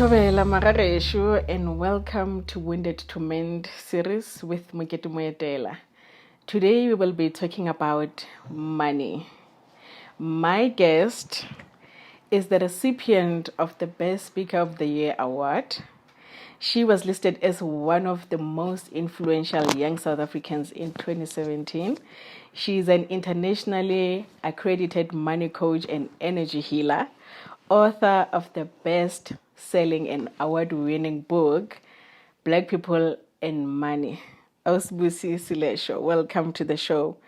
Thobela Magaresho, and welcome to Wounded to Mend series with Mokete Moetela. Today we will be talking about money. My guest is the recipient of the Best Speaker of the Year award. She was listed as one of the most influential young South Africans in 2017. She is an internationally accredited money coach and energy healer, author of the best-selling and award-winning book, Black People and Money. Busi Selesho, welcome to the show.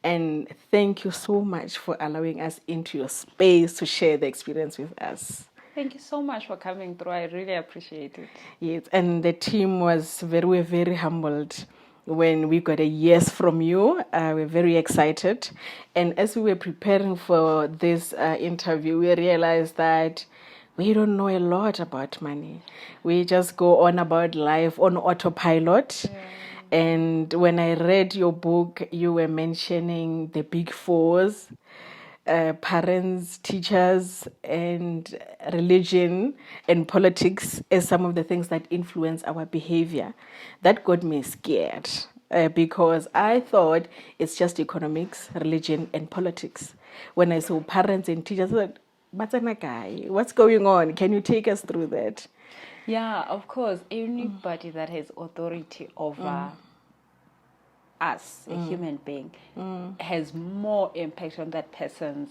And thank you so much for allowing us into your space to share the experience with us. Thank you so much for coming through. I really appreciate it. Yes, and the team was very humbled when we got a yes from you. We're very excited. And as we were preparing for this interview, we realized that we don't know a lot about money. We just go on about life on autopilot. Yeah. And when I read your book, you were mentioning the big fours. Parents, teachers, and religion and politics as some of the things that influence our behavior. That got me scared because I thought it's just economics, religion, and politics. When I saw parents and teachers, I thought, what's going on? Can you take us through that? Yeah, of course. Anybody that has authority over us, a human being, has more impact on that person's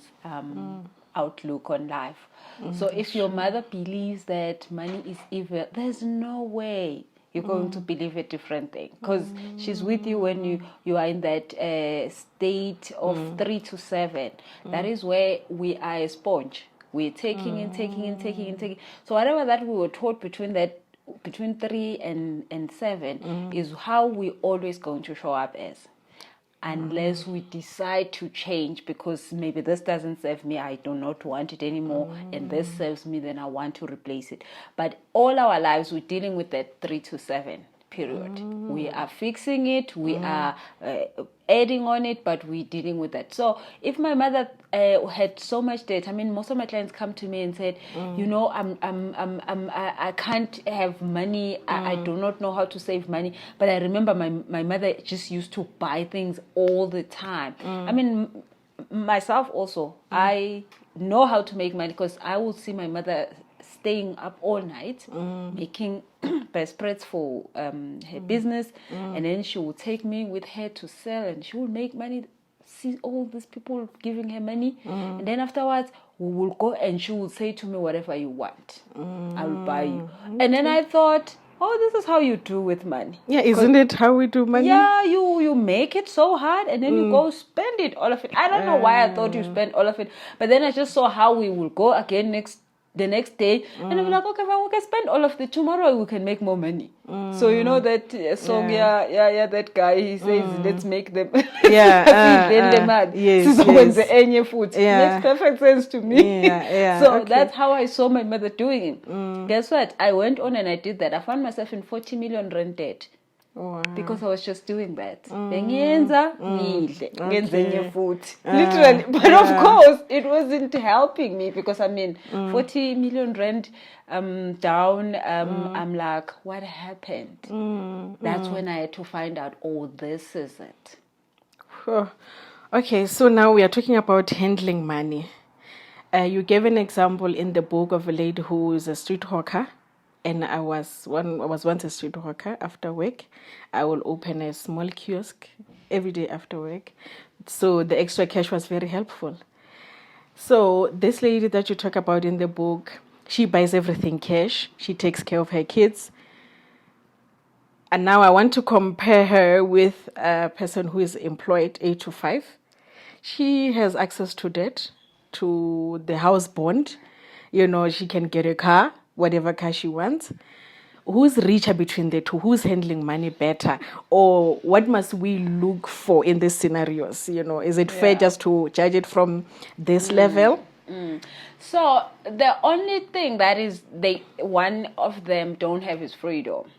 outlook on life. So if your mother believes that money is evil, there's no way you're going to believe a different thing, because she's with you when you are in that state of 3 to 7. That is where we are a sponge. We're taking and taking and taking and taking. So whatever that we were taught between 3 and 7 is how we always going to show up as, unless we decide to change, because maybe this doesn't serve me, I do not want it anymore, and this serves me, then I want to replace it. But all our lives we're dealing with that 3 to 7 period. We are fixing it, we are adding on it, but we're dealing with that. So if my mother had so much debt, I mean, most of my clients come to me and said, I can't have money, I do not know how to save money. But I remember my mother just used to buy things all the time. I mean, myself also, I know how to make money, because I will see my mother staying up all night making best spreads for her business, and then she will take me with her to sell, and she will make money, see all these people giving her money, and then afterwards we will go and she will say to me, whatever you want, I will buy you. And then I thought, oh, this is how you do with money. Yeah, isn't it how we do money? Yeah, you make it so hard, and then you go spend it, all of it. I don't know why I thought you spent all of it, but then I just saw how we will go again the next day, and I'm like, okay, well, we can spend all of it. Tomorrow we can make more money. So you know that song, that guy, he says, let's make them. Makes perfect sense to me. So that's how I saw my mother doing it. Guess what? I went on and I did that. I found myself in 40 million rand debt. Wow. Because I was just doing that. Literally. But of course, it wasn't helping me, because 40 million rand down, I'm like, what happened? That's when I had to find out, oh, this is it. Okay, so now we are talking about handling money. You gave an example in the book of a lady who is a street hawker. And I was once a street hawker. After work, I will open a small kiosk every day after work. So the extra cash was very helpful. So this lady that you talk about in the book, she buys everything cash. She takes care of her kids. And now I want to compare her with a person who is employed 8 to 5. She has access to debt, to the house bond. She can get a car, whatever car she wants. Who's richer between the two? Who's handling money better? Or what must we look for in these scenarios? Is it fair just to judge it from this level? So the only thing that is one of them don't have is freedom.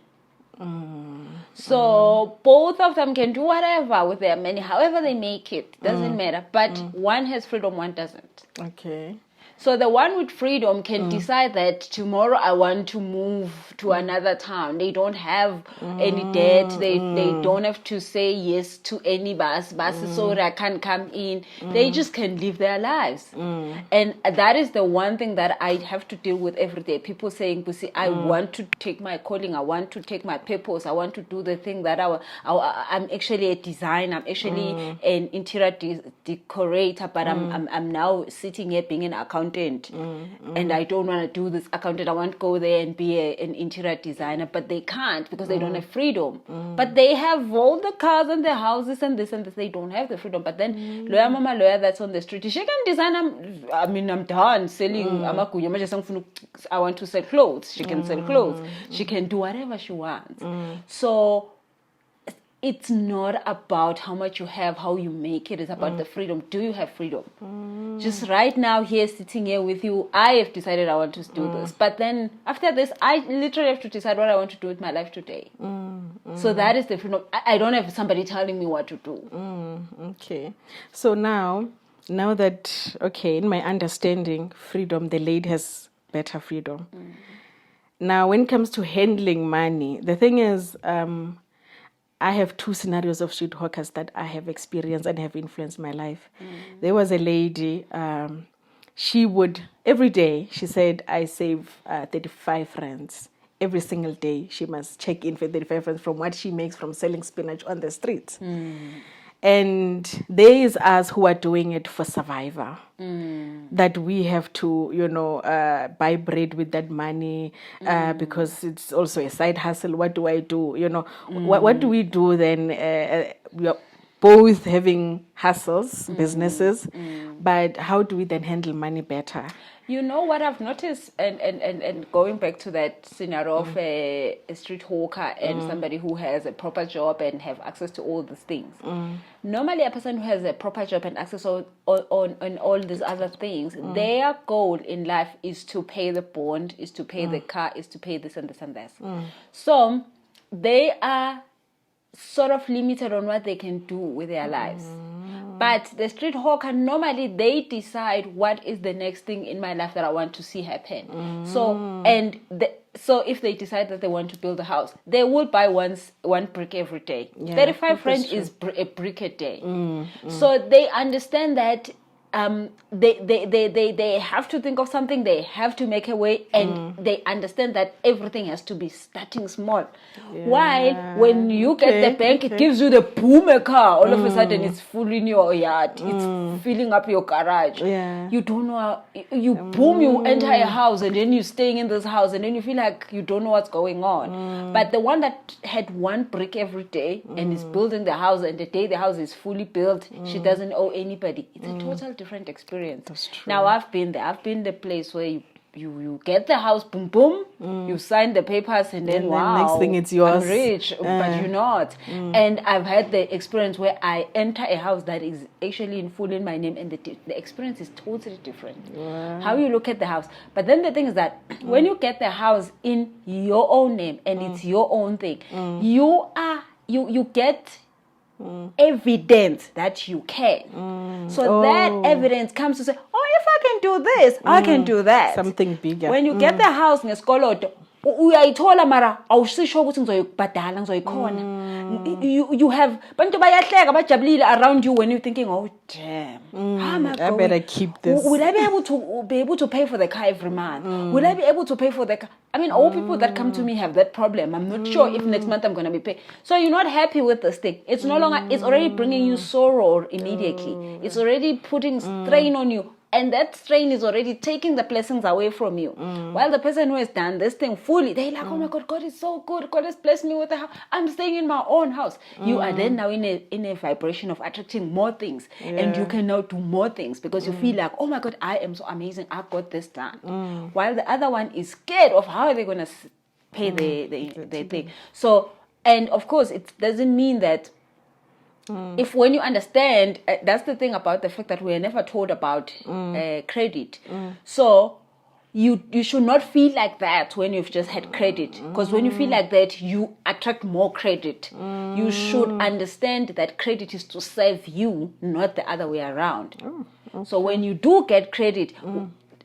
So both of them can do whatever with their money, however they make it, doesn't matter. But one has freedom, one doesn't. Okay. So the one with freedom can decide that tomorrow I want to move to another town. They don't have any debt. They don't have to say yes to any bus so I can't come in. They just can live their lives. And that is the one thing that I have to deal with every day. People saying, Busi, I want to take my calling. I want to take my purpose. I want to do the thing that I'm actually a designer. I'm actually an interior decorator, but I'm now sitting here being an accountant, and I don't want to do this accountant. I want to go there and be an interior designer, but they can't because they don't have freedom. But they have all the cars and the houses and this and this. They don't have the freedom. But then lawyer that's on the street, she can design. I'm done selling. I want to sell clothes. She can sell clothes. She can do whatever she wants. So it's not about how much you have, how you make it. It's about the freedom. Do you have freedom? Just right now, here, sitting here with you, I have decided I want to do this. But then after this, I literally have to decide what I want to do with my life today. So that is the freedom. I don't have somebody telling me what to do. Okay. So now that, okay, in my understanding, freedom, the lady has better freedom. Now, when it comes to handling money, the thing is, I have two scenarios of street hawkers that I have experienced and have influenced my life. There was a lady, she would, every day, she said, I save 35 rands. Every single day, she must check in for 35 rands from what she makes from selling spinach on the streets. And there is us who are doing it for survival. That we have to, buy bread with that money because it's also a side hustle. What do I do? What do we do then? We are both having hustles, businesses, but how do we then handle money better? You know what I've noticed, and going back to that scenario of a street hawker and somebody who has a proper job and have access to all these things. Normally, a person who has a proper job and access on all these other things, their goal in life is to pay the bond, is to pay the car, is to pay this and this and this. So they are sort of limited on what they can do with their lives. But the street hawker, normally they decide what is the next thing in my life that I want to see happen. So if they decide that they want to build a house, they will buy one brick every day. 35 rand is a brick a day. So they understand that they have to think of something, they have to make a way, and they understand that everything has to be starting small. While when you get the bank, it gives you the boom a car, all of a sudden it's full in your yard, it's filling up your garage. You don't know you enter a house, and then you're staying in this house, and then you feel like you don't know what's going on. But the one that had one brick every day and is building the house, and the day the house is fully built, she doesn't owe anybody. It's a total different experience. That's true. Now I've been there. I've been the place where you get the house, boom boom, you sign the papers, and then wow, next thing it's yours. I'm rich, but you're not. And I've had the experience where I enter a house that is actually in full in my name, and the experience is totally different. How you look at the house. But then the thing is that when you get the house in your own name and it's your own thing, you get evidence that you can. So that evidence comes to say, oh, if I can do this, I can do that. Something bigger. When you get the house ngesikoloto, uyayithola mara awusisho ukuthi ngizoyibhadala ngizoyikhona. You have bantu bayahleka bajabulile around you when you're thinking, oh damn, how am I better keep this. Will I be able to pay for the car every month? Will I be able to pay for the car? I mean, all people that come to me have that problem. I'm not sure if next month I'm going to be paid. So you're not happy with this thing. It's no longer, it's already bringing you sorrow immediately. It's already putting strain on you. And that strain is already taking the blessings away from you. While the person who has done this thing fully, they're like, oh my God, God is so good. God has blessed me with a house. I'm staying in my own house. You are then now in a vibration of attracting more things. And you can now do more things because you feel like, oh my God, I am so amazing. I got this done. While the other one is scared of how they're going to pay the thing. So, and of course, it doesn't mean that if when you understand, that's the thing about the fact that we are never told about credit. So you should not feel like that when you've just had credit. Because when you feel like that, you attract more credit. You should understand that credit is to serve you, not the other way around. So when you do get credit,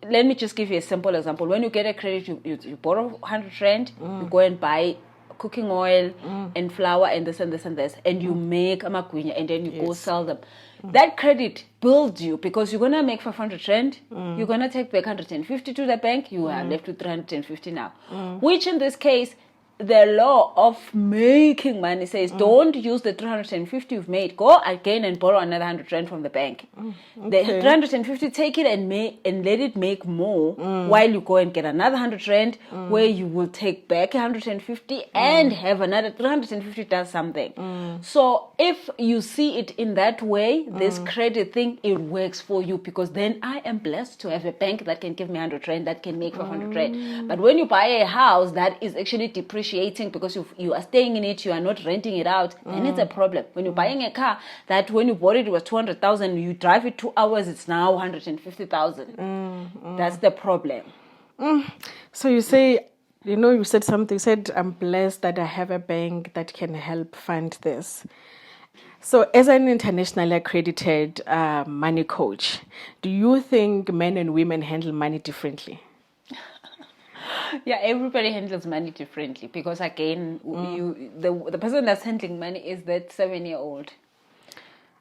let me just give you a simple example. When you get a credit, you borrow 100 rand, you go and buy cooking oil and flour and this and this and this, and you make amagwinya, and then you go sell them. That credit builds you, because you're going to make 500 rand, you're going to take back 150 to the bank, you are left with 350 now. Which in this case, the law of making money says don't use the 350 you've made. Go again and borrow another 100 rand from the bank. The 350, take it and let it make more while you go and get another 100 rand where you will take back 150 and have another 350 does something. So if you see it in that way, this credit thing, it works for you, because then I am blessed to have a bank that can give me 100 rand, that can make 500 rand. But when you buy a house that is actually depreciating because you are staying in it, you are not renting it out, then it's a problem. When you're buying a car that when you bought it was 200,000, you drive it 2 hours, it's now 150,000. That's the problem. So you say, you said something, you said, I'm blessed that I have a bank that can help fund this. So as an internationally accredited money coach, do you think men and women handle money differently? Yeah, everybody handles money differently, because again, the person that's handling money is that 7-year-old.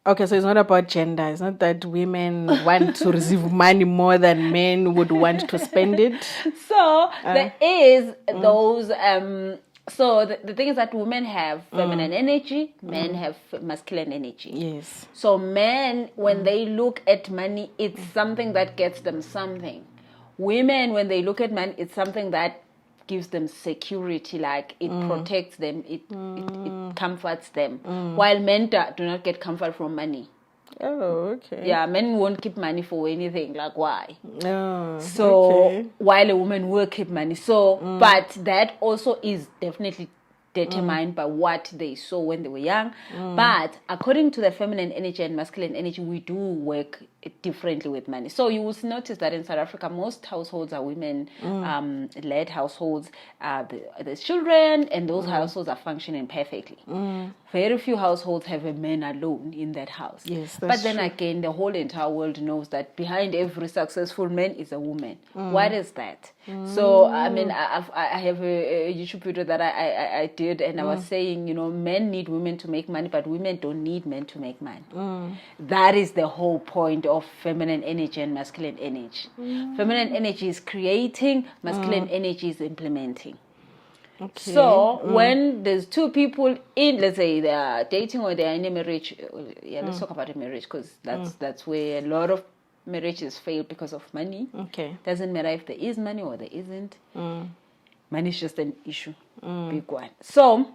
Okay, so it's not about gender. It's not that women want to receive money more than men would want to spend it. So there is those. So the thing is that women have feminine energy, men have masculine energy. Yes. So men, when they look at money, it's something that gets them something. Women, when they look at money, it's something that gives them security, like it protects them, it comforts them. While men do not get comfort from money. Oh, okay. Yeah, men won't keep money for anything, like why? Oh, so okay. While a woman will keep money. So, but that also is definitely determined by what they saw when they were young. But according to the feminine energy and masculine energy, we do work differently with money. So you will notice that in South Africa, most households are women led households. There's children, and those households are functioning perfectly. Very few households have a man alone in that house. Yes, but then again, the whole entire world knows that behind every successful man is a woman. What is that? So I mean, I have a YouTube video that I did, and I was saying, men need women to make money, but women don't need men to make money. That is the whole point of feminine energy and masculine energy. Feminine energy is creating, masculine energy is implementing. Okay. So when there's two people in, let's say they are dating or they are in a marriage, let's talk about a marriage, because that's where a lot of marriages fail because of money. Okay. Doesn't matter if there is money or there isn't. Money is just an issue, big one. So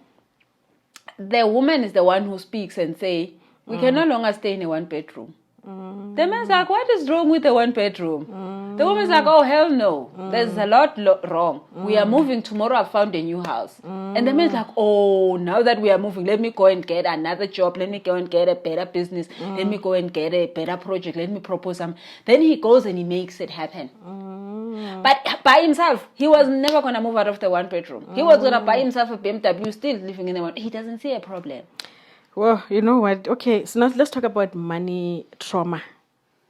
the woman is the one who speaks and say, we can no longer stay in a 1-bedroom. The man's like, what is wrong with the 1-bedroom? The woman's like, oh, hell no. There's a lot wrong. We are moving. Tomorrow I found a new house. And the man's like, oh, now that we are moving, let me go and get another job. Let me go and get a better business. Let me go and get a better project. Let me propose some. Then he goes and he makes it happen. But by himself, he was never going to move out of the 1-bedroom. He was going to buy himself a BMW, still living in the one. He doesn't see a problem. Well, you know what? Okay, so now let's talk about money trauma.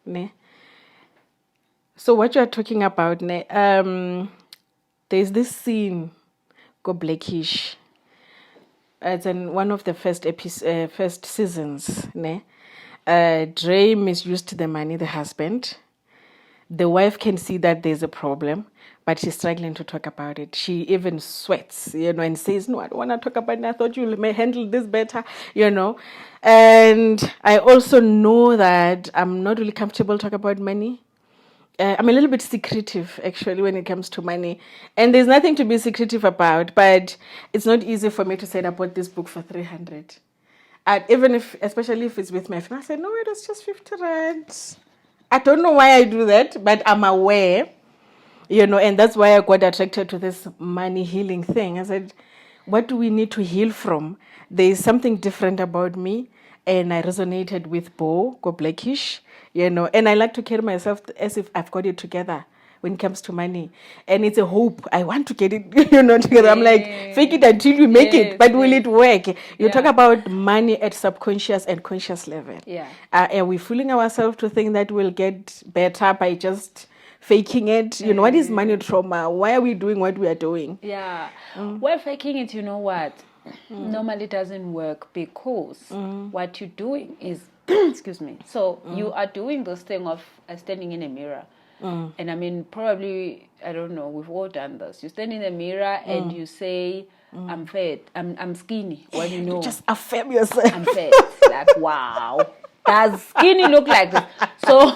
Ne? So what you are talking about, there's this scene, Go Blackish. It's in one of the first seasons. Dre misused the money, the husband. The wife can see that there's a problem, but she's struggling to talk about it. She even sweats, and says, no, I don't want to talk about it. I thought you may handle this better, And I also know that I'm not really comfortable talking about money. I'm a little bit secretive, actually, when it comes to money. And there's nothing to be secretive about, but it's not easy for me to say I bought this book for 300. Especially if it's with my friend, I say, no, it was just 50 rand. I don't know why I do that, but I'm aware, and that's why I got attracted to this money healing thing. I said, what do we need to heal from? There is something different about me, and I resonated with Go Blackish, and I like to carry myself as if I've got it together when it comes to money. And it's a hope. I want to get it, together. I'm like, fake it until you make it, but will it work? You talk about money at subconscious and conscious level. Yeah. Are we fooling ourselves to think that we'll get better by just faking it? You know, what is money trauma? Why are we doing what we are doing? Yeah. Well, faking it, you know what? Normally doesn't work because what you're doing is, excuse me, so you are doing this thing of standing in a mirror. And I mean, probably, I don't know, we've all done this. You stand in the mirror and you say, I'm fat, I'm skinny. What do you know? You just affirm yourself. I'm fat. Like, wow. Does skinny look like this? So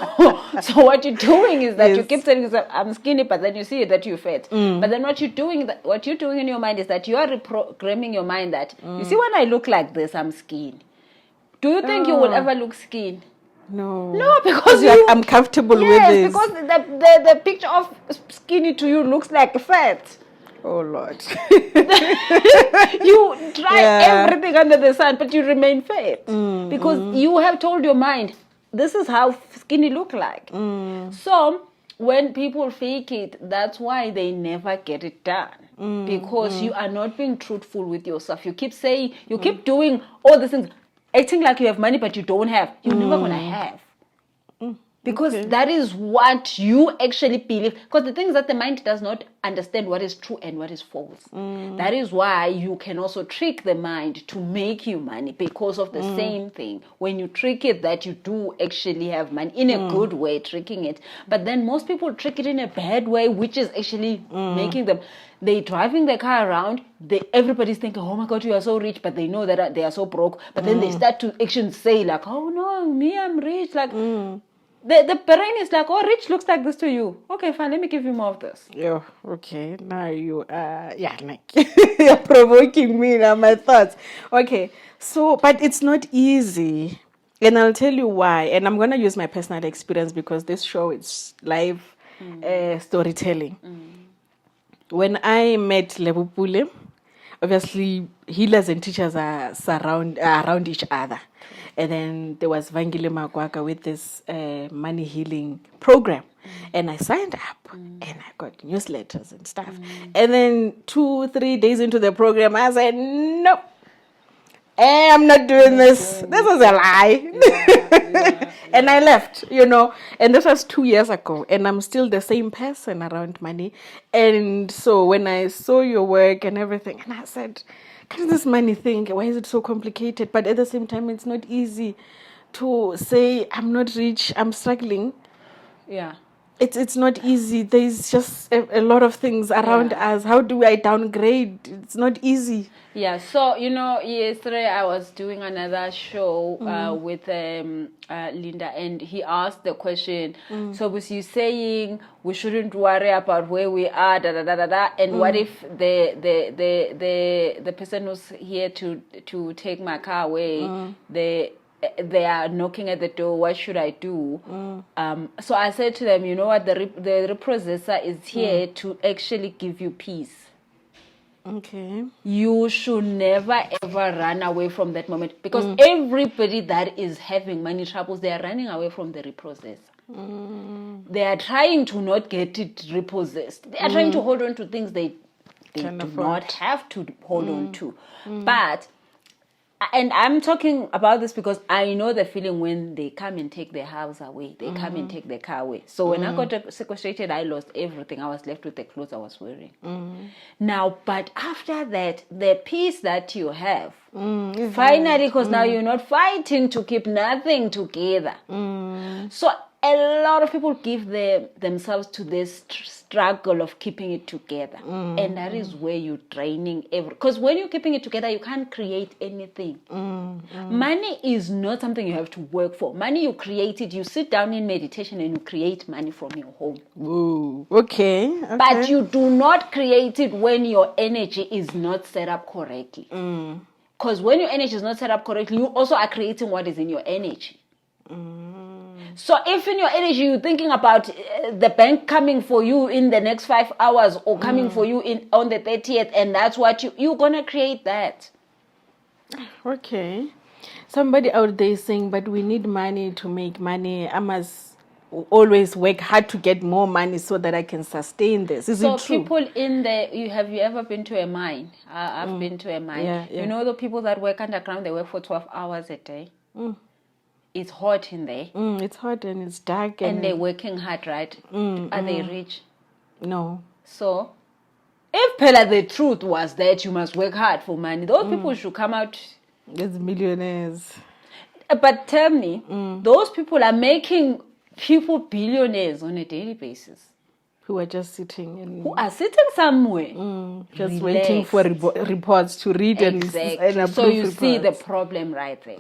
what you're doing is that you keep telling yourself, I'm skinny, but then you see that you're fat. But then what you're doing in your mind is that you are reprogramming your mind that, you see, when I look like this, I'm skinny. Do you think you will ever look skinny? No, because I'm comfortable with this. Because the picture of skinny to you looks like fat. Oh Lord. You try everything under the sun, but you remain fat because you have told your mind, this is how skinny look like. So when people fake it, that's why they never get it done, because you are not being truthful with yourself. You keep saying, you keep doing all these things, acting like you have money, but you don't have. You're never going to have. Because that is what you actually believe. Because the thing is that the mind does not understand what is true and what is false. That is why you can also trick the mind to make you money, because of the same thing. When you trick it that you do actually have money, in a good way, tricking it. But then most people trick it in a bad way, which is actually making them... They're driving their car around. Everybody's thinking, oh my God, you are so rich. But they know that they are so broke. But then they start to actually say like, oh no, me, I'm rich. Like... The brain is like, oh, rich looks like this to you. Okay, fine, let me give you more of this. Yeah, okay. Now you you're provoking me now, my thoughts. Okay, so, but it's not easy. And I'll tell you why. And I'm going to use my personal experience because this show is live storytelling. When I met Lebupule, obviously healers and teachers are around each other. And then there was Vangile Magwaka with this money healing program. And I signed up and I got newsletters and stuff. And then 2-3 days into the program, I said, nope, I'm not doing this. This is a lie. And I left, you know. And this was 2 years ago. And I'm still the same person around money. And so when I saw your work and everything, and I said... this money thing, why is it so complicated? But at the same time, it's not easy to say, I'm not rich, I'm struggling. Yeah. It's not easy. There's just a lot of things around us. How do I downgrade? It's not easy. Yeah, so, you know, yesterday I was doing another show with Linda, and he asked the question, so was you saying we shouldn't worry about where we are, and what if the person who's here to take my car away, they are knocking at the door, what should I do? So I said to them, you know what, the reprocessor is here to actually give you peace. Okay. You should never ever run away from that moment, because everybody that is having money troubles, they are running away from the reprocessor. They are trying to not get it repossessed. They are trying to hold on to things they do not have to hold on to. But, and I'm talking about this because I know the feeling when they come and take their house away. They come and take their car away. So when I got sequestrated, I lost everything. I was left with the clothes I was wearing. Now, but after that, the peace that you have, finally, because now you're not fighting to keep nothing together. So a lot of people give themselves to this struggle of keeping it together. And that is where you're draining because when you're keeping it together, you can't create anything. Money is not something you have to work for. Money, you create it. You sit down in meditation and you create money from your home. Ooh, okay. But you do not create it when your energy is not set up correctly. Because when your energy is not set up correctly, you also are creating what is in your energy. So if in your energy you're thinking about the bank coming for you in the next 5 hours or coming for you on the 30th, and that's what you're going to create that. Okay. Somebody out there is saying, but we need money to make money. I must always work hard to get more money so that I can sustain this. Is it true? So people have you ever been to a mine? I've been to a mine. Yeah. You know the people that work underground, they work for 12 hours a day. it's hot in there. It's hot and it's dark. And they're working hard, right? Are they rich? No. So, if Pella, the truth was that you must work hard for money, those people should come out as millionaires. But tell me, those people are making people billionaires on a daily basis. Who are just sitting and who are sitting somewhere, just relaxed, waiting for reports to read and approve. So you reports. see the problem right there.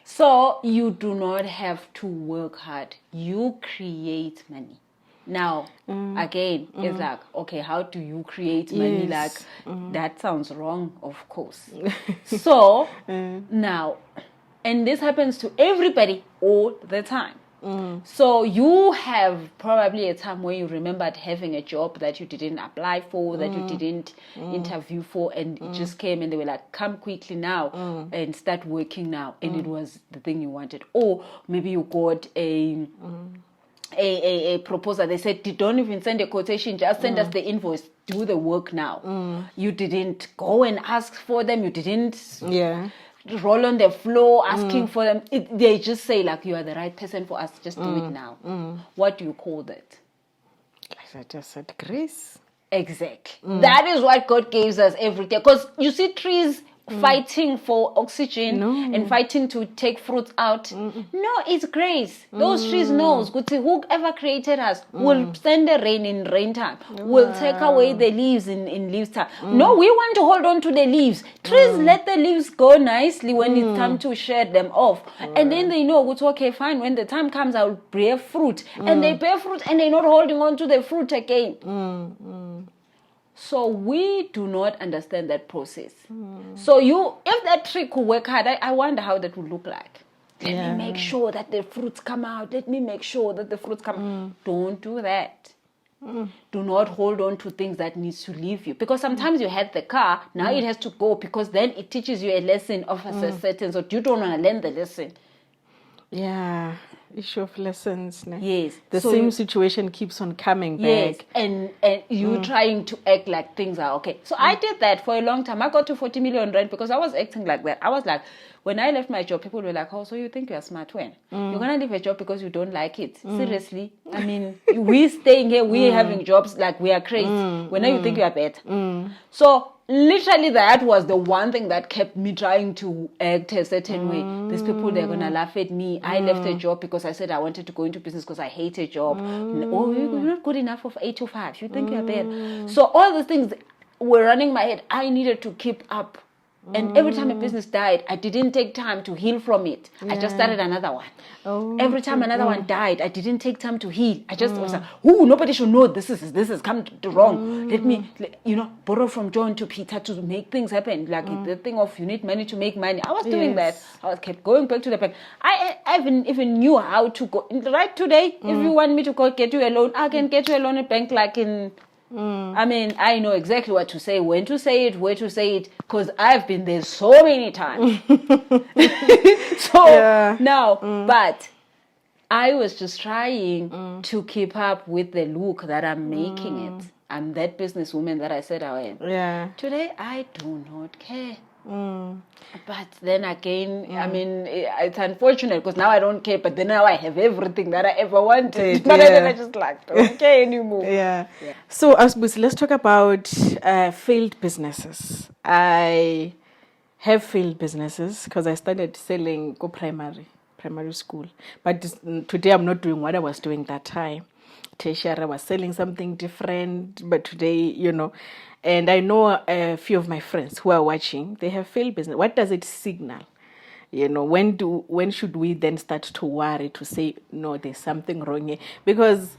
So you do not have to work hard. You create money. Now, again, it's like, okay, how do you create money? Yes. Like, that sounds wrong, of course. So, now, and this happens to everybody all the time. So you have probably a time where you remembered having a job that you didn't apply for, that you didn't interview for, and it just came and they were like, come quickly now and start working now. And it was the thing you wanted. Or maybe you got a proposal. They said, don't even send a quotation, just send us the invoice, do the work now. You didn't go and ask for them, you didn't roll on the floor asking for them. They just say like, you are the right person for us, just do it now. What do you call that? I just said grace. Exactly. That is what God gives us every day. Because you see trees fighting for oxygen and fighting to take fruits out. No, it's grace. Those trees knows whoever created us will send the rain in rain time, will take away the leaves in leaves time. No, we want to hold on to the leaves. Trees let the leaves go nicely when it's time to shed them off. And then they know, okay, fine, when the time comes, I will bear fruit. And they bear fruit and they're not holding on to the fruit again. So we do not understand that process. So if that tree could work hard, I wonder how that would look like. Let me make sure that the fruits come out. Let me make sure that the fruits come out. Don't do that. Do not hold on to things that needs to leave you. Because sometimes you had the car, now it has to go because then it teaches you a lesson of a certain, so you don't want to learn the lesson. Yeah. Issue of lessons. Ne? Yes. The same situation keeps on coming back. Yes. And you trying to act like things are okay. So I did that for a long time. I got to 40 million rand because I was acting like that. I was like, when I left my job, people were like, oh, so you think you're smart when? You're going to leave a job because you don't like it. Seriously? I mean, we staying here, we having jobs like we are crazy. When you think you are better. So literally that was the one thing that kept me trying to act a certain way. These people, they're going to laugh at me. I left a job because I said I wanted to go into business because I hate a job. Oh, you're not good enough for 8 to 5. You think you're better. So all the things were running my head. I needed to keep up. And every time a business died, I didn't take time to heal from it. I just started another one. Every time another one died, I didn't take time to heal. I just was like, nobody should know this is come to wrong. Let me, borrow from John to Peter to make things happen. Like the thing of you need money to make money. I was doing that. I was kept going back to the bank. I even knew how to go. Right today, if you want me to go get you a loan, I can get you a loan at bank like in... I mean, I know exactly what to say, when to say it, where to say it, because I've been there so many times. But I was just trying to keep up with the look that I'm making it. I'm that businesswoman that I said I am. Yeah. Today, I do not care. But then again, I mean, it's unfortunate because now I don't care, but then now I have everything that I ever wanted. But then I just don't care anymore. So, Busi, let's talk about failed businesses. I have failed businesses because I started selling primary school. But today I'm not doing what I was doing that time. Tertiary, I was selling something different, but today, and I know a few of my friends who are watching, they have failed business. What does it signal? When should we then start to worry, to say, no, there's something wrong here? Because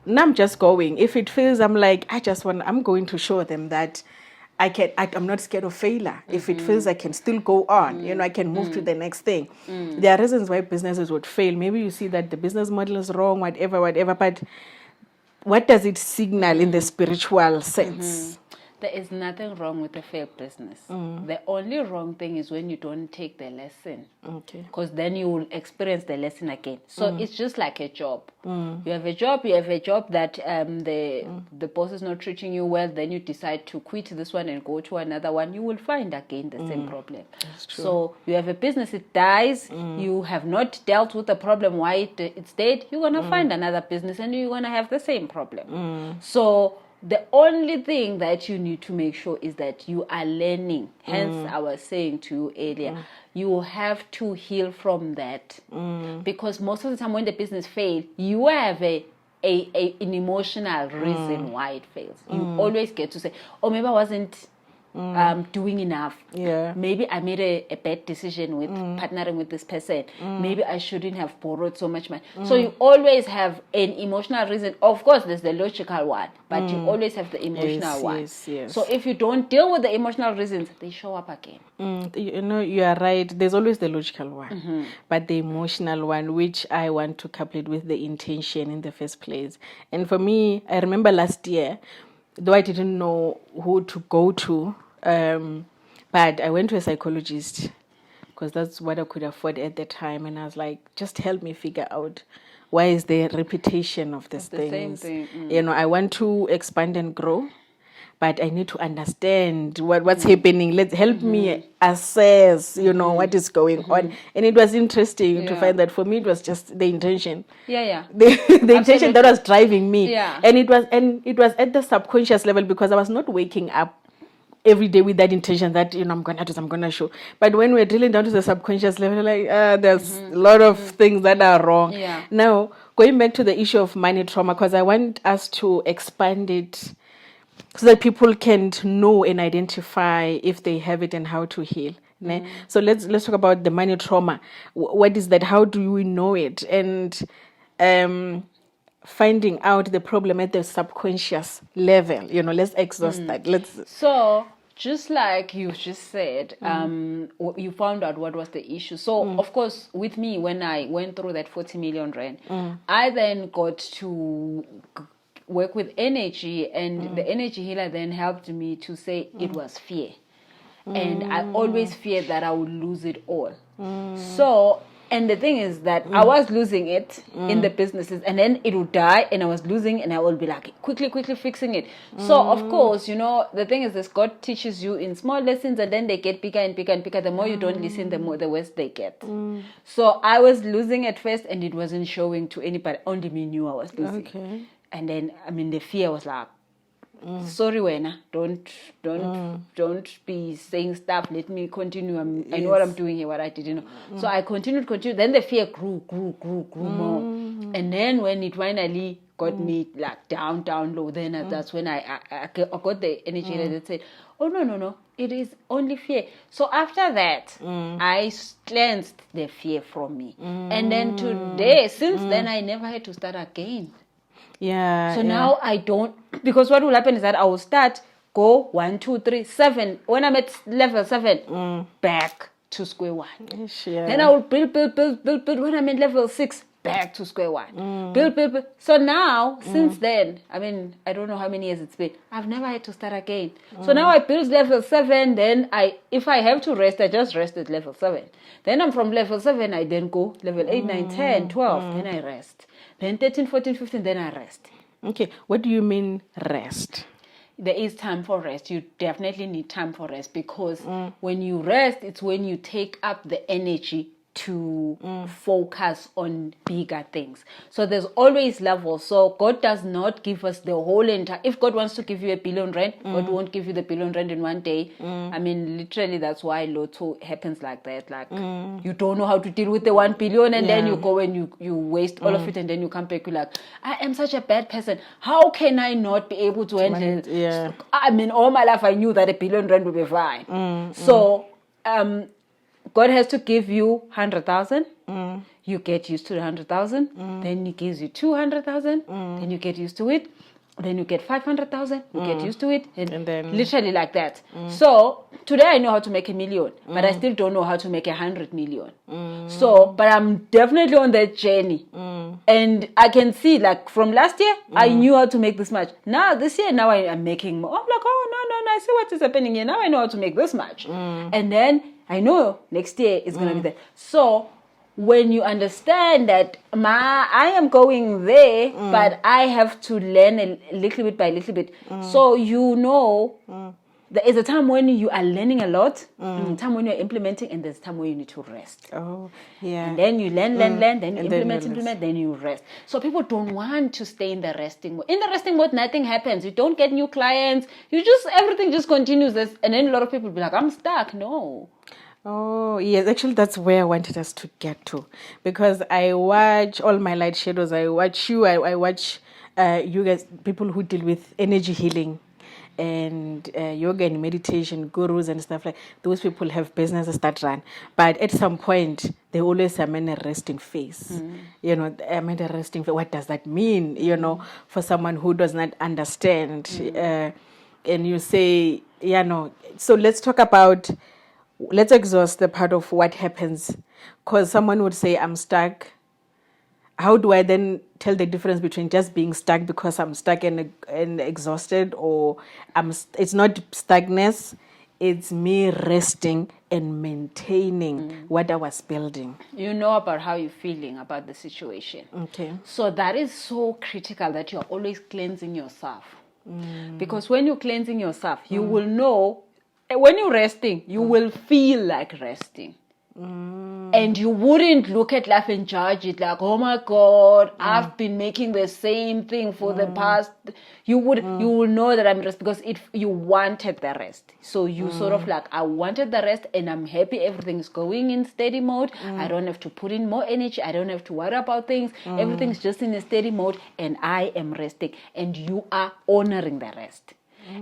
now I'm just going. If it fails, I'm like, I'm going to show them that I'm not scared of failure. If it fails, I can still go on. I can move to the next thing. There are reasons why businesses would fail. Maybe you see that the business model is wrong, whatever, but what does it signal in the spiritual sense? There is nothing wrong with a failed business. The only wrong thing is when you don't take the lesson. Okay. Because then you will experience the lesson again. So it's just like a job. You have a job that the boss is not treating you well, then you decide to quit this one and go to another one, you will find again the same problem. That's true. So you have a business, it dies, you have not dealt with the problem why it's dead, you're going to find another business and you're going to have the same problem. So the only thing that you need to make sure is that you are learning. Hence, I was saying to you earlier, you have to heal from that. Because most of the time when the business fails, you have an emotional reason why it fails. You always get to say, oh, maybe I wasn't doing enough. Yeah. Maybe I made a bad decision with partnering with this person. Maybe I shouldn't have borrowed so much money. So you always have an emotional reason. Of course, there's the logical one, but you always have the emotional one. Yes. So if you don't deal with the emotional reasons, they show up again. You are right. There's always the logical one, but the emotional one, which I want to couple it with the intention in the first place. And for me, I remember last year, though I didn't know who to go to, but I went to a psychologist because that's what I could afford at the time. And I was like, just help me figure out why is there repetition of these things. Same thing. You know, I want to expand and grow, but I need to understand what's happening. Let's help me assess, what is going on. And it was interesting to find that for me, it was just the intention. Yeah. The intention that was driving me. Yeah. And it was at the subconscious level because I was not waking up every day with that intention that, I'm gonna show. But when we're drilling down to the subconscious level, like, there's a lot of things that are wrong. Yeah. Now, going back to the issue of money trauma, because I want us to expand it so that people can know and identify if they have it and how to heal. So let's talk about the money trauma. What is that? How do we know it? And finding out the problem at the subconscious level. Let's exhaust that. So just like you just said, you found out what was the issue. So of course, with me, when I went through that 40 million rand, I then got to work with energy, and the energy healer then helped me to say it was fear. And I always feared that I would lose it all. So, and the thing is that I was losing it in the businesses, and then it would die, and I was losing, and I would be like, quickly fixing it. So, of course, the thing is this, God teaches you in small lessons, and then they get bigger and bigger and bigger. The more you don't listen, the worse they get. So I was losing at first, and it wasn't showing to anybody. Only me knew I was losing. Okay. And then, the fear was like, sorry, Wena, don't be saying stuff. Let me continue. I know what I'm doing here, what I didn't know. So I continued. Then the fear grew more. And then when it finally got me like down low, then that's when I got the energy that said, oh, no, it is only fear. So after that, I cleansed the fear from me. And then today, since then, I never had to start again. Yeah. So now I don't, because what will happen is that I will go 1, 2, 3, 7. When I'm at level 7, back to square one. Yeah. Then I will build. When I'm at level 6, back to square one. Build. So now, since then, I don't know how many years it's been, I've never had to start again. So now I build level 7, then if I have to rest, I just rest at level 7. Then I'm from level 7, I then go level 8, 9, 10, 12, then I rest. Then 13, 14, 15, then I rest. Okay, what do you mean rest? There is time for rest. You definitely need time for rest, because when you rest, it's when you take up the energy to focus on bigger things. So there's always levels. So God does not give us the whole entire. If God wants to give you 1 billion rand, God won't give you the 1 billion rand in one day. Literally, that's why Lotto happens like that. Like you don't know how to deal with the 1 billion, and then you go and you waste all of it, and then you come back. You're like, I am such a bad person. How can I not be able to handle it? Yeah. All my life I knew that 1 billion rand would be fine. So God has to give you 100,000. You get used to the 100,000. Then He gives you 200,000. Then you get used to it. Then you get 500,000. You get used to it, and then literally like that. So today I know how to make 1 million, but I still don't know how to make 100 million. So, but I'm definitely on that journey And I can see, like, from last year, I knew how to make this much. Now, this year, now I am making more. I'm like, oh, no, I see what is happening here. Now I know how to make this much. And then I know next year is going to be there. So when you understand that I am going there, but I have to learn a little bit by little bit. So you know, there is a time when you are learning a lot, time when you're implementing, and there's a time when you need to rest. Oh, yeah. And then you learn, then you implement, then you rest. So people don't want to stay in the resting mode. In the resting mode, nothing happens. You don't get new clients. Everything just continues. And then a lot of people be like, I'm stuck. No. Oh, yes. Actually, that's where I wanted us to get to. Because I watch all my light shadows. I watch you. I watch you guys, people who deal with energy healing and yoga and meditation, gurus and stuff like those people have businesses that run. But at some point, they always are in a resting phase. You know, I'm in a resting phase. What does that mean, you know, for someone who does not understand? And you say, so let's talk about... Let's exhaust the part of what happens, because someone would say, I'm stuck. How do I then tell the difference between just being stuck because I'm stuck and exhausted, or it's not stuckness, it's me resting and maintaining what I was building. You know about how you're feeling about the situation. Okay. So that is so critical that you're always cleansing yourself. Because when you're cleansing yourself, you will know. When you're resting, you will feel like resting. And you wouldn't look at life and judge it like, oh my God, I've been making the same thing for the past. You will know that I'm rest because you wanted the rest. So you sort of like, I wanted the rest and I'm happy everything's going in steady mode. I don't have to put in more energy. I don't have to worry about things. Everything's just in a steady mode and I am resting. And you are honoring the rest.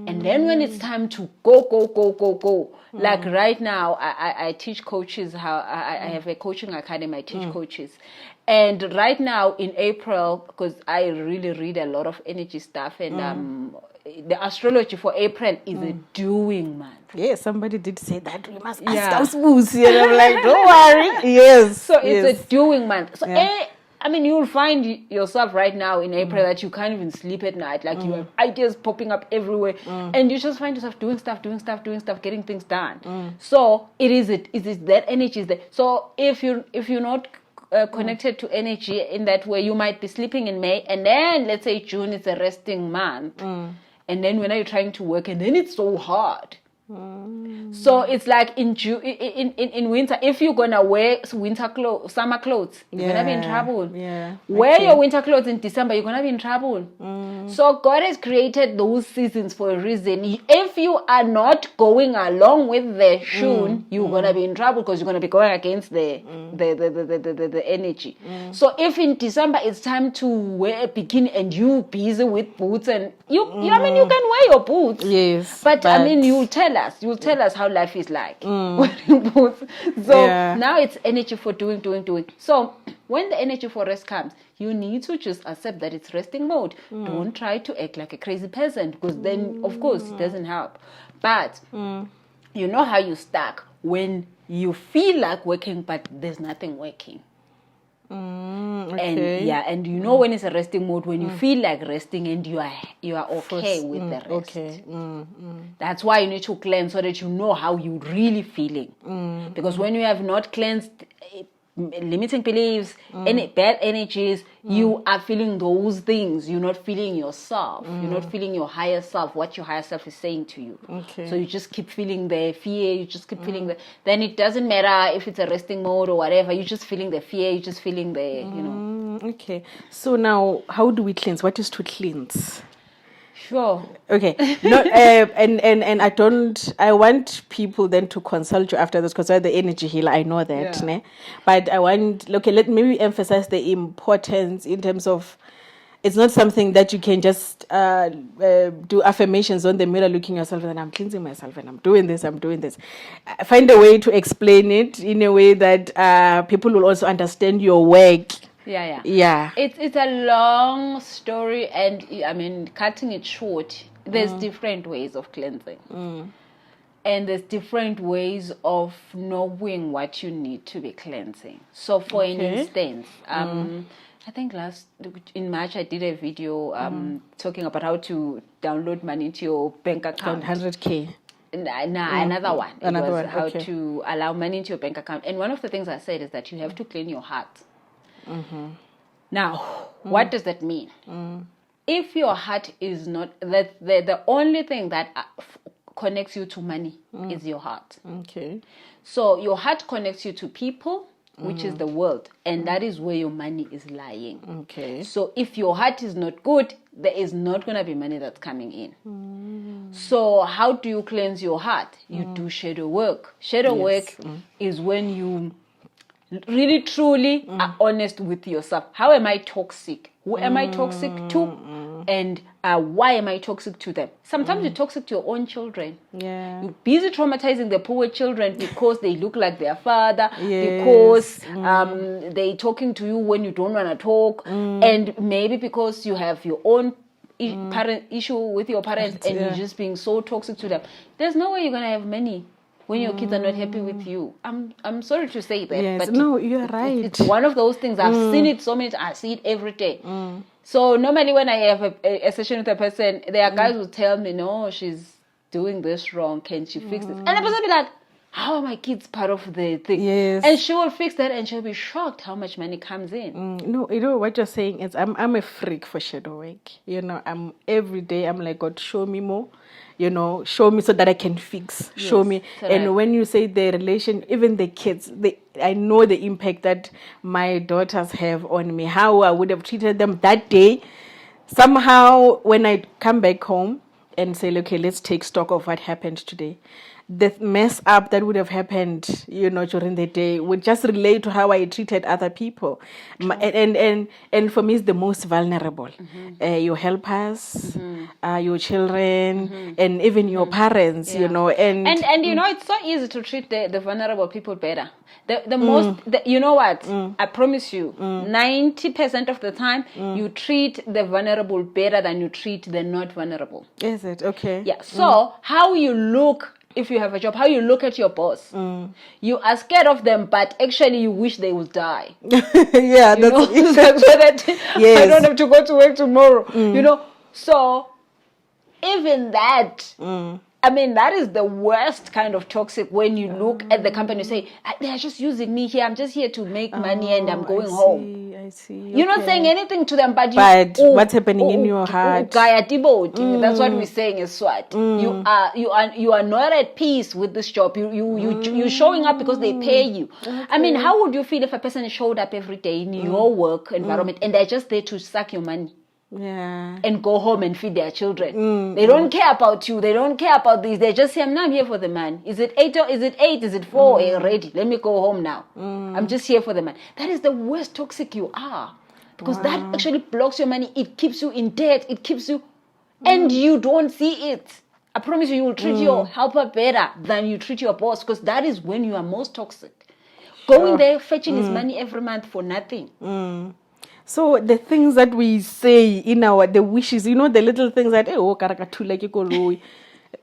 And then when it's time to go, like right now, I teach coaches I have a coaching academy, I teach coaches. And right now in April, because I really read a lot of energy stuff, and the astrology for April is a doing month. Yeah, somebody did say that. We must ask us Busi. And I'm like, don't worry. Yes. So it's a doing month. So you'll find yourself right now in April that you can't even sleep at night. Like you have ideas popping up everywhere. And you just find yourself doing stuff, getting things done. So it is that energy is there. So if you're not connected to energy in that way, you might be sleeping in May. And then let's say June is a resting month. And then when are you trying to work? And then it's so hard. So it's like in winter, if you're gonna wear summer clothes, you're gonna be in trouble. Wear your winter clothes in December, you're gonna be in trouble. So God has created those seasons for a reason. If you are not going along with the Shun, you're gonna be in trouble because you're gonna be going against the energy. So if in December it's time to wear a bikini and you busy with boots and you can wear your boots. Yes, but you'll tell us how life is like. So now it's energy for doing. So when the energy for rest comes, you need to just accept that it's resting mode. Don't try to act like a crazy person, because then of course it doesn't help. But you know how you stuck when you feel like working but there's nothing working. Okay. And you know when it's a resting mode, when you feel like resting and you are okay with the rest. Okay. That's why you need to cleanse so that you know how you're really feeling. Because when you have not cleansed limiting beliefs, any bad energies, you are feeling those things. You're not feeling yourself. You're not feeling your higher self, what your higher self is saying to you. Okay. So you just keep feeling the fear. You just keep feeling then it doesn't matter if it's a resting mode or whatever. You're just feeling the fear. You're just feeling the, Okay. So now, how do we cleanse? What is to cleanse? Sure. Okay. No, and I want people then to consult you after this, because you're the energy healer. I know that. Yeah. But let me emphasize the importance in terms of, it's not something that you can just do affirmations on the mirror looking yourself and I'm cleansing myself and I'm doing this. Find a way to explain it in a way that people will also understand your work. Yeah. It's a long story, and cutting it short, there's different ways of cleansing. And there's different ways of knowing what you need to be cleansing. So for an instance, I think in March I did a video talking about how to download money into your bank account. 100K. Another one. Another one. How to allow money into your bank account. And one of the things I said is that you have to clean your heart. Now, what does that mean? If your heart is not, the only thing that connects you to money is your heart. Okay. So your heart connects you to people, which is the world, and that is where your money is lying. Okay. So if your heart is not good, there is not going to be money that's coming in. So how do you cleanse your heart? You do shadow work. Shadow work is when you really truly are honest with yourself. How am I toxic? Who am I toxic to? And why am I toxic to them? Sometimes you're toxic to your own children. Yeah. You're busy traumatizing the poor children because they look like their father, because they're talking to you when you don't want to talk, and maybe because you have your own parent issue with your parents, and you're just being so toxic to them. There's no way you're going to have money when your kids are not happy with you. I'm sorry to say that, but no, you're right. It's one of those things. I've seen it so many times. I see it every day. So normally when I have a session with a person, there are guys who tell me, no, she's doing this wrong. Can she fix this? And the person will be like, how are my kids part of the thing? Yes. And she will fix that, and she'll be shocked how much money comes in. No, you know what you're saying is I'm a freak for shadow work. You know, every day I'm like, God, show me more. You know, show me so that I can fix. Yes, show me. correct. And when you say the relation, even the kids, I know the impact that my daughters have on me. How I would have treated them that day. Somehow, when I come back home and say, okay, let's take stock of what happened today. The mess up that would have happened, you know, during the day would just relate to how I treated other people. And for me, it's the most vulnerable. Your helpers, your children, and even your parents, you know. And you know, it's so easy to treat the vulnerable people better. You know what? I promise you, 90% of the time, you treat the vulnerable better than you treat the not vulnerable. Is it? Okay. Yeah. So how you look, if you have a job, how you look at your boss, you are scared of them, but actually you wish they would die. Yeah, you know? that's so that I don't have to go to work tomorrow. You know, so even that. I mean, that is the worst kind of toxic when you look at the company and say, they are just using me here. I'm just here to make money and I'm going home. I see. You're not saying anything to them, but what's happening in your heart? That's what we're saying is SWAT. You are not at peace with this job. You're showing up because they pay you. Okay. I mean, how would you feel if a person showed up every day in your work environment and they're just there to suck your money? Yeah. And go home and feed their children. They don't care about you. They don't care about this. They just say, I'm here for the man. Is it 8 or is it 8? Is it 4 already? Let me go home now. I'm just here for the man. That is the worst toxic you are. Because that actually blocks your money. It keeps you in debt. It keeps you... And you don't see it. I promise you will treat your helper better than you treat your boss. Because that is when you are most toxic. Going there, fetching his money every month for nothing. So the things that we say in the wishes, you know, the little things that,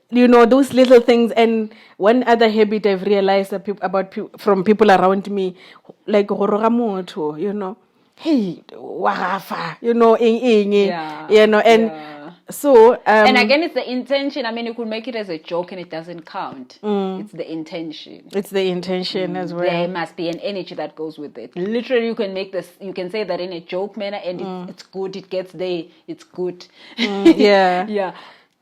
you know, those little things. And one other habit I've realized from people around me, like, you know, hey, wagafa, you know, you know, and so and again, it's the intention. I mean, you could make it as a joke and it doesn't count. It's the intention. It's the intention as well. There must be an energy that goes with it. Literally, you can say that in a joke manner, and it's good. It gets there. It's good. Yeah. Yeah.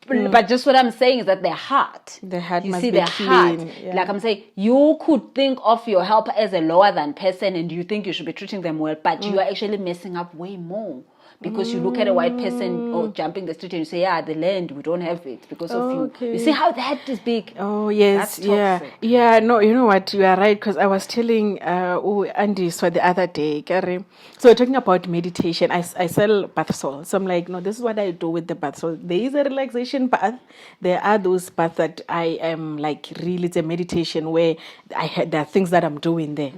But just what I'm saying is that their heart you must see be clean. heart. Yeah. Like I'm saying, you could think of your helper as a lower than person and you think you should be treating them well, but you are actually messing up way more. Because you look at a white person or jumping the street and you say, the land, we don't have it because of you. You see how that is big? Oh, yes. That's toxic. Yeah, no, you know what? You are right, because I was telling Andy so the other day, Kari. So we're talking about meditation. I sell bath salts. So I'm like, no, this is what I do with the bath salt. There is a relaxation bath. There are those baths that I am like, really, it's a meditation where there are things that I'm doing there.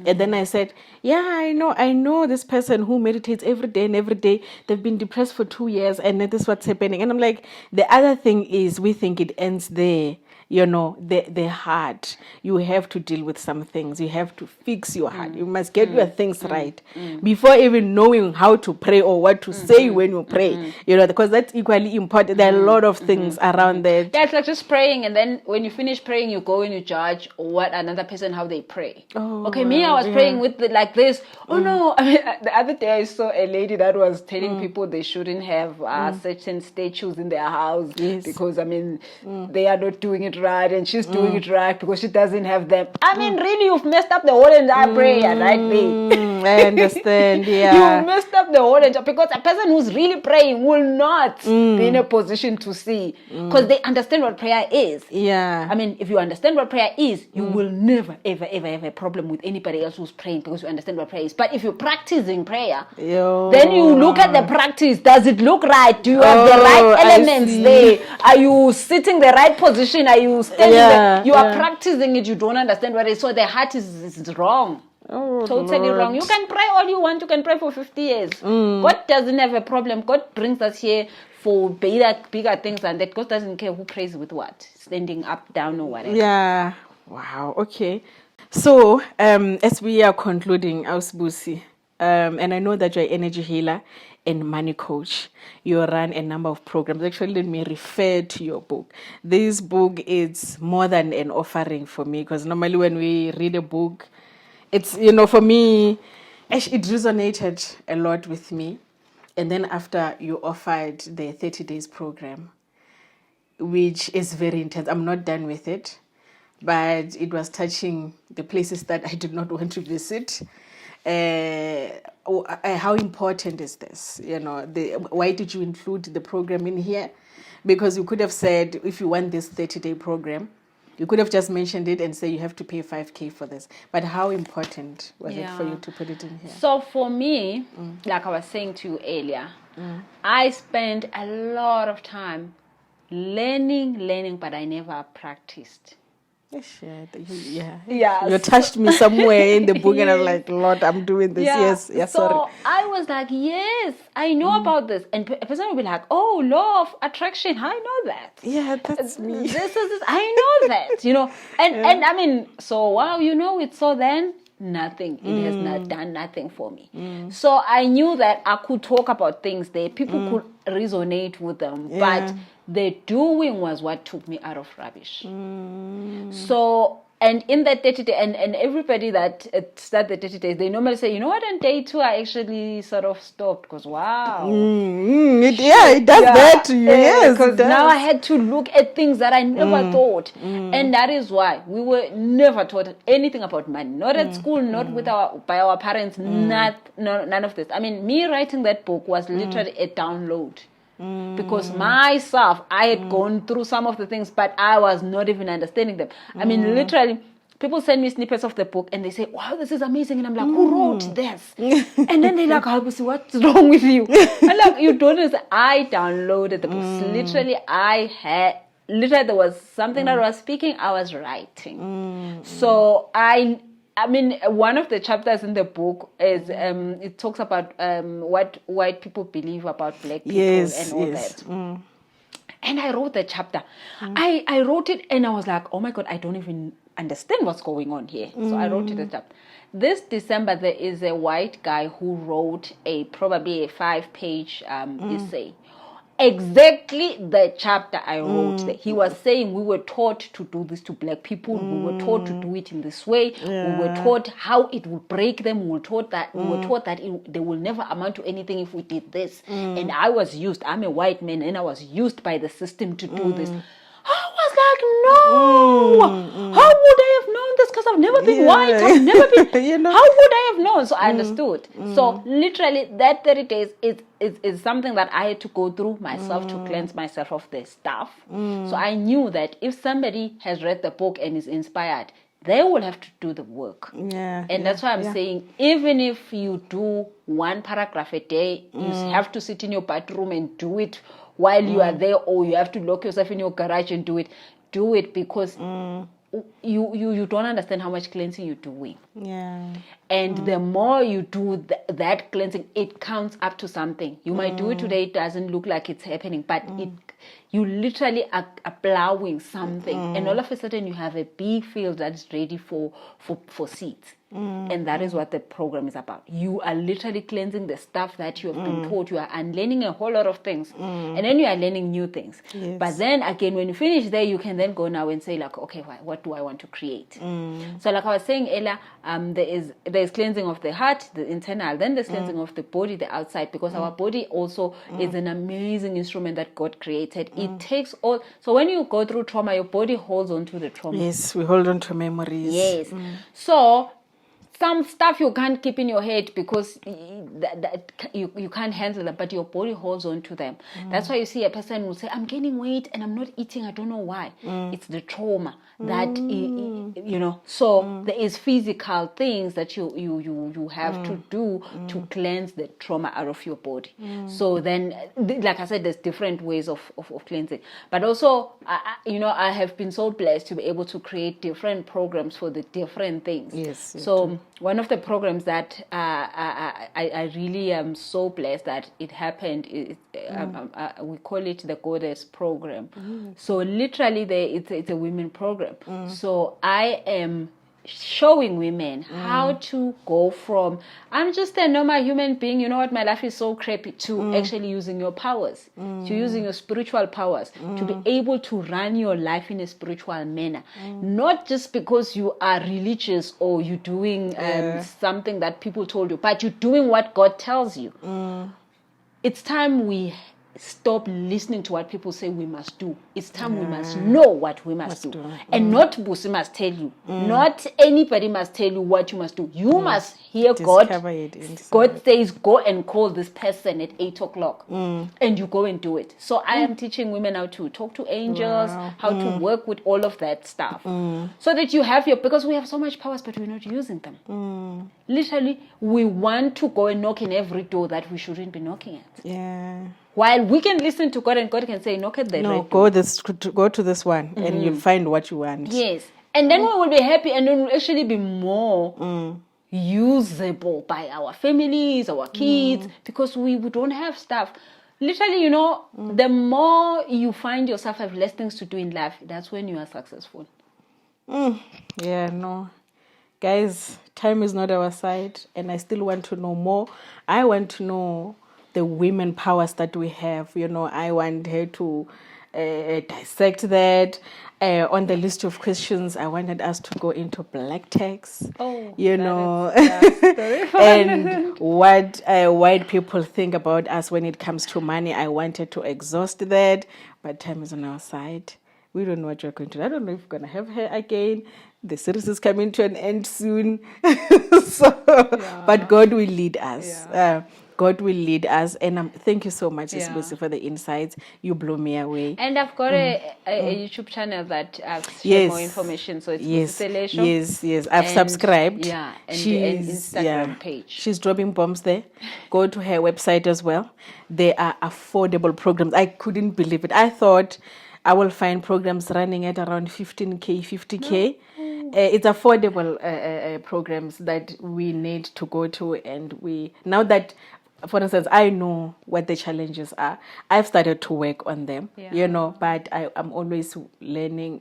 And then I said, I know this person who meditates every day. They've been depressed for 2 years and this is what's happening. And I'm like, the other thing is we think it ends there. the heart. You have to deal with some things. You have to fix your heart. You must get your things right before even knowing how to pray or what to say when you pray. Because that's equally important. There are a lot of things around that. Yeah, it's like just praying, and then when you finish praying, you go and you judge what another person, how they pray. Okay, me, I was praying with like this. Oh no! I mean, the other day I saw a lady that was telling people they shouldn't have certain statues in their house because they are not doing it right, and she's doing it right because she doesn't have them. I mean, really, you've messed up the whole entire prayer, right there. I understand. Yeah, you messed up the whole entire, because a person who's really praying will not be in a position to see, because they understand what prayer is. Yeah, I mean, if you understand what prayer is, you will never ever have a problem with anybody else who's praying, because you understand what prayer is. But if you're practicing prayer, then you look at the practice. Does it look right? Do you have the right elements there? Are you sitting the right position? Are you standing there? You are practicing it. You don't understand what it is. So the heart is wrong. Totally wrong. You can pray all you want. You can pray for 50 years. God doesn't have a problem. God brings us here for bigger things than that. God doesn't care who prays with what, standing up, down, or whatever. Yeah. Wow. Okay. So, as we are concluding, Busi, and I know that you're an energy healer and money coach. You run a number of programs. Actually, let me refer to your book. This book is more than an offering for me, because normally when we read a book, it's, for me, it resonated a lot with me. And then after you offered the 30 days program, which is very intense, I'm not done with it, but it was touching the places that I did not want to visit. How important is this? Why did you include the program in here? Because you could have said, if you want this 30-day program, you could have just mentioned it and say you have to pay 5K for this. But how important was it for you to put it in here? So for me, like I was saying to you earlier, I spent a lot of time learning, but I never practiced. You touched me somewhere in the book, and I was like, Lord, I'm doing this. Yes, so sorry. I was like, yes, I know about this. And a person will be like, oh, law of attraction, I know that. Yeah, that's me. This, I know that, And I mean, so wow, it. So then nothing. It has not done nothing for me. So I knew that I could talk about things there. People could resonate with them. But the doing was what took me out of rubbish. So, and in that 30 days, and everybody that started the 30 days, they normally say, on day 2, I actually sort of stopped, because wow. It does that to you. Yes, because now I had to look at things that I never thought. And that is why we were never taught anything about money. Not at school, not by our parents, none of this. I mean, me writing that book was literally a download. Because myself, I had gone through some of the things, but I was not even understanding them. I mean, literally, people send me snippets of the book and they say, wow, this is amazing. And I'm like, who wrote this? And then they're like, Busi, what's wrong with you? And like, you don't understand. I downloaded the books. Literally, there was something that was speaking, I was writing. So I mean, one of the chapters in the book is it talks about what white people believe about black people and all that. And I wrote the chapter. I wrote it and I was like, oh my God, I don't even understand what's going on here. So I wrote it as a chapter. This December, there is a white guy who wrote probably a 5-page essay. Exactly the chapter I wrote there. He was saying we were taught to do this to black people. We were taught to do it in this way. We were taught how it would break them. We were taught that they will never amount to anything if we did this. And I was used. I'm a white man, and I was used by the system to do this. I was like, no. How would I have known this? Because I've never been white. I've never been. How would I have known? So I understood. So literally, that 30 days is something that I had to go through myself to cleanse myself of the stuff. So I knew that if somebody has read the book and is inspired, they will have to do the work. And that's why I'm saying, even if you do one paragraph a day, you have to sit in your bathroom and do it while you are there, or you have to lock yourself in your garage and do it, because you don't understand how much cleansing you're doing. And the more you do that cleansing, it counts up to something. You might do it today, it doesn't look like it's happening, but you literally are plowing something, and all of a sudden you have a big field that is ready for seeds. And that is what the program is about. You are literally cleansing the stuff that you have been taught. You are unlearning a whole lot of things, and then you are learning new things. Yes. But then again, when you finish there, you can then go now and say like, okay, what do I want to create? So like I was saying, Ella, there is cleansing of the heart, the internal, then there's cleansing of the body, the outside, because our body also is an amazing instrument that God created. It takes all. So when you go through trauma, your body holds on to the trauma. Yes, we hold on to memories. Yes. So some stuff you can't keep in your head because you can't handle them, but your body holds on to them. That's why you see a person will say, I'm gaining weight and I'm not eating, I don't know why. It's the trauma that, so there is physical things that you have to do to cleanse the trauma out of your body. So then, like I said, there's different ways of cleansing. But also, I have been so blessed to be able to create different programs for the different things. Yes. So one of the programs that I really am so blessed that it happened, we call it the Goddess Program. So literally it's a women program. So I am showing women how to go from, I'm just a normal human being, you know what, my life is so crappy, to actually using your powers, to using your spiritual powers, to be able to run your life in a spiritual manner. Not just because you are religious or you're doing something that people told you, but you're doing what God tells you. It's time we stop listening to what people say we must do. It's time we must know what we must do. And not Busi must tell you. Not anybody must tell you what you must do. You must hear God. God says, go and call this person at 8 o'clock. And you go and do it. So I am teaching women how to talk to angels, how to work with all of that stuff. So that you have because we have so much powers, but we're not using them. Literally, we want to go and knock in every door that we shouldn't be knocking at. Yeah. While we can listen to God and God can say, knock at the red door. Go to this one and you'll find what you want. Yes. And then we will be happy and then we'll actually be more usable by our families, our kids, because we don't have stuff. Literally, the more you find yourself have less things to do in life, that's when you are successful. Yeah, no. Guys, time is not our side and I still want to know more. I want to know the women powers that we have. I want her to dissect that. On the list of questions, I wanted us to go into black tax. And what white people think about us when it comes to money. I wanted to exhaust that, but time is on our side. We don't know what you're going to do. I don't know if we're going to have her again. The series is coming to an end soon. But God will lead us. Yeah. God will lead us. And thank you so much, Busi, for the insights. You blew me away. And I've got a YouTube channel that shares more information. So it's Busi Selesho. Yes. I've subscribed. Yeah, and an Instagram page. She's dropping bombs there. Go to her website as well. They are affordable programs. I couldn't believe it. I thought I will find programs running at around 15K, 50K. It's affordable programs that we need to go to. And now that, for instance, I know what the challenges are, I've started to work on them, but I'm always learning,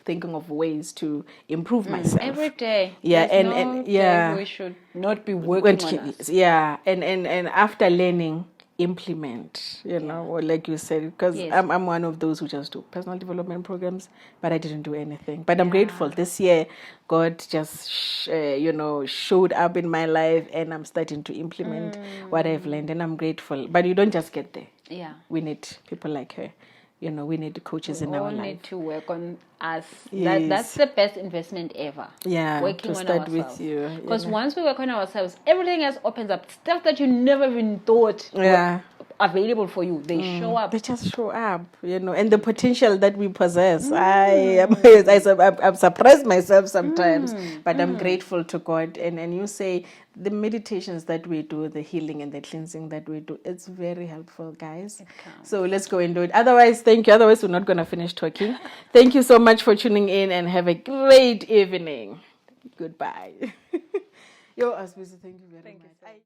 thinking of ways to improve myself. Every day. Yeah, day we should not be working on us. Yeah, and after learning, implement, or like you said, because I'm one of those who just do personal development programs, but I didn't do anything. But I'm grateful. This year, God just, showed up in my life and I'm starting to implement what I've learned, and I'm grateful. But you don't just get there. Yeah. We need people like her. We need coaches in our life. We all need to work on us. Yes. That's the best investment ever. Yeah, working to on start ourselves. with you. Because once we work on ourselves, everything else opens up. Stuff that you never even thought were available for you. They show up. They just show up, and the potential that we possess. I'm surprised myself sometimes, but I'm grateful to God. And you say the meditations that we do, the healing and the cleansing that we do, it's very helpful, guys. So let's go and do it. Otherwise, thank you. Otherwise, we're not going to finish talking. Thank you so much for tuning in and have a great evening. Goodbye. Busi, thank you very much.